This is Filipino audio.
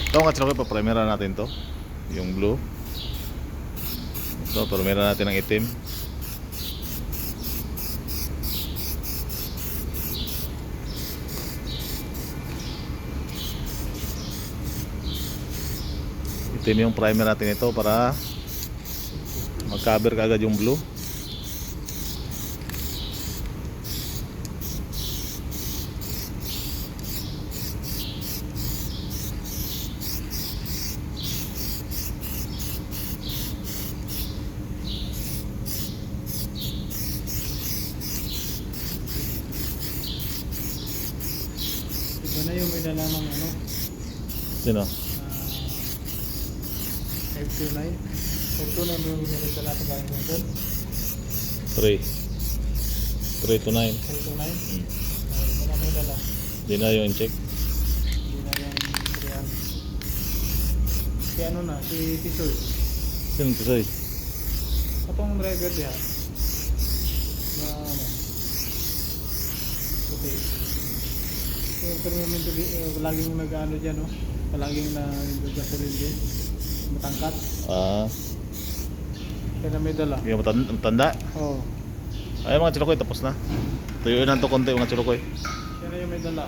Ito mga chalokoy, paprimera natin to. Yung blue. Ito, primera natin ng itim. Itim yung primer natin ito para mag-cover kaagad yung blue. Ito na yung may dala ng ano, Sino? 529. 529 mo yung ginilita natin galing ng doon. 3 to 9. 529. Ito na may dala. Di na yung check. Hindi na yung 300. Si ano na, si Tisoy. Sino to say? Atong driver diya. Na ano. Okay. Yung permanente laging nag-ano dyan, no? Palaging na gasolin din. Matangkat. Kaya na may dala. Yung matanda. Oo. Ay mga chalokoy, tapos na. Tuyuin na to konti mga chalokoy. Kaya na yung may dala.